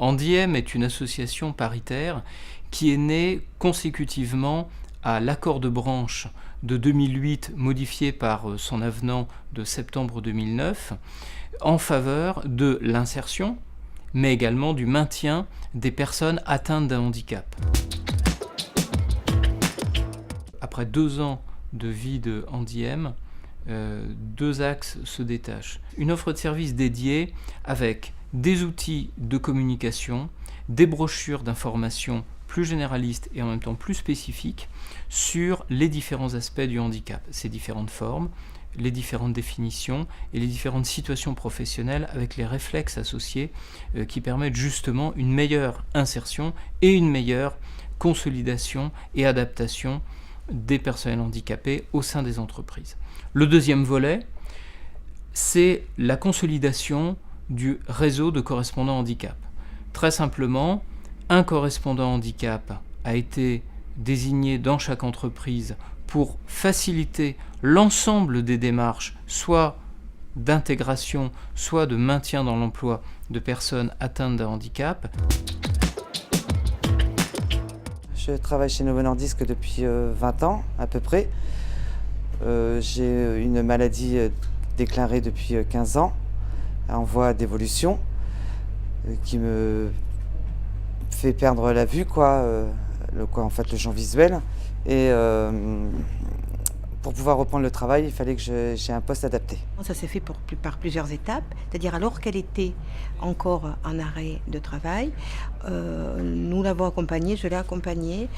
Handiem est une association paritaire qui est née consécutivement à l'accord de branche de 2008, modifié par son avenant de septembre 2009, en faveur de l'insertion, mais également du maintien des personnes atteintes d'un handicap. Après 2 ans de vie de Handiem, 2 axes se détachent. Une offre de service dédiée avec des outils de communication, des brochures d'information plus généralistes et en même temps plus spécifiques sur les différents aspects du handicap, ses différentes formes, les différentes définitions et les différentes situations professionnelles avec les réflexes associés qui permettent justement une meilleure insertion et une meilleure consolidation et adaptation des personnels handicapés au sein des entreprises. Le deuxième volet, c'est la consolidation du réseau de correspondants handicap. Très simplement, un correspondant handicap a été désigné dans chaque entreprise pour faciliter l'ensemble des démarches, soit d'intégration, soit de maintien dans l'emploi de personnes atteintes d'un handicap. Je travaille chez Novo Nordisk depuis 20 ans à peu près. J'ai une maladie déclarée depuis 15 ans, en voie d'évolution, qui me fait perdre la vue, le champ visuel. Et pour pouvoir reprendre le travail, il fallait que j'ai un poste adapté. Ça s'est fait par plusieurs étapes, c'est-à-dire alors qu'elle était encore en arrêt de travail, nous l'avons accompagnée, je l'ai accompagnée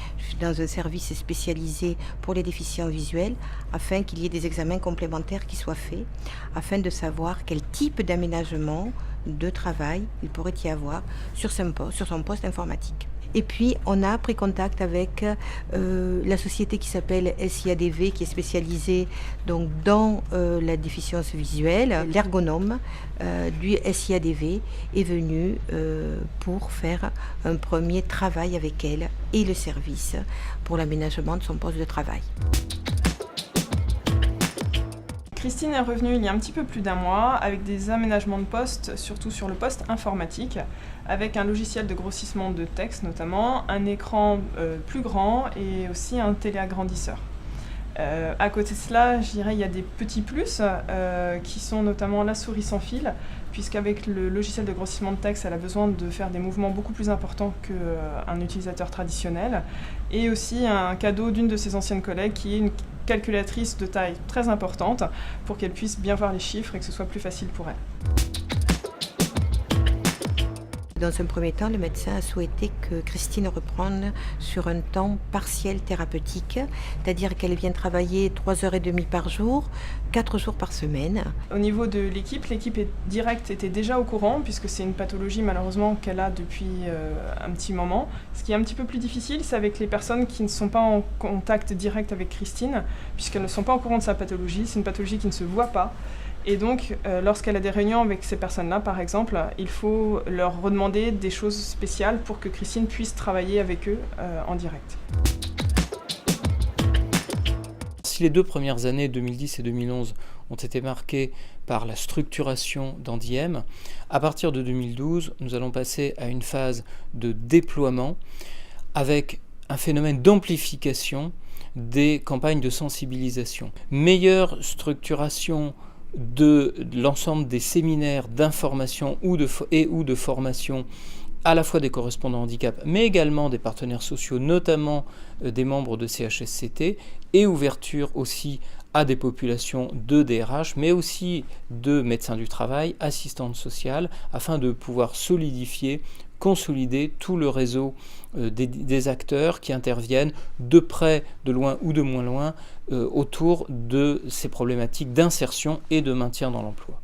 dans un service spécialisé pour les déficients visuels afin qu'il y ait des examens complémentaires qui soient faits, afin de savoir quel type d'aménagement de travail il pourrait y avoir sur son poste informatique. Et puis, on a pris contact avec la société qui s'appelle SIADV, qui est spécialisée donc, dans la déficience visuelle. L'ergonome du SIADV est venu pour faire un premier travail avec elle et le service pour l'aménagement de son poste de travail. Christine est revenue il y a un petit peu plus d'1 mois avec des aménagements de poste, surtout sur le poste informatique, avec un logiciel de grossissement de texte notamment, un écran plus grand et aussi un téléagrandisseur. À côté de cela, je dirais il y a des petits plus qui sont notamment la souris sans fil, puisqu'avec le logiciel de grossissement de texte, elle a besoin de faire des mouvements beaucoup plus importants qu'un utilisateur traditionnel, et aussi un cadeau d'une de ses anciennes collègues qui est une calculatrice de taille très importante pour qu'elle puisse bien voir les chiffres et que ce soit plus facile pour elle. Dans un premier temps, le médecin a souhaité que Christine reprenne sur un temps partiel thérapeutique, c'est-à-dire qu'elle vient travailler 3h30 par jour, 4 jours par semaine. Au niveau de l'équipe directe était déjà au courant, puisque c'est une pathologie malheureusement qu'elle a depuis un petit moment. Ce qui est un petit peu plus difficile, c'est avec les personnes qui ne sont pas en contact direct avec Christine, puisqu'elles ne sont pas au courant de sa pathologie. C'est une pathologie qui ne se voit pas. Et donc, lorsqu'elle a des réunions avec ces personnes-là, par exemple, il faut leur redemander des choses spéciales pour que Christine puisse travailler avec eux en direct. Si les 2 premières années, 2010 et 2011, ont été marquées par la structuration d'Handiem, à partir de 2012, nous allons passer à une phase de déploiement avec un phénomène d'amplification des campagnes de sensibilisation. Meilleure structuration de l'ensemble des séminaires d'information ou de formation à la fois des correspondants handicap, mais également des partenaires sociaux, notamment des membres de CHSCT, et ouverture aussi à des populations de DRH, mais aussi de médecins du travail, assistantes sociales, afin de pouvoir solidifier, consolider tout le réseau des acteurs qui interviennent de près, de loin ou de moins loin autour de ces problématiques d'insertion et de maintien dans l'emploi.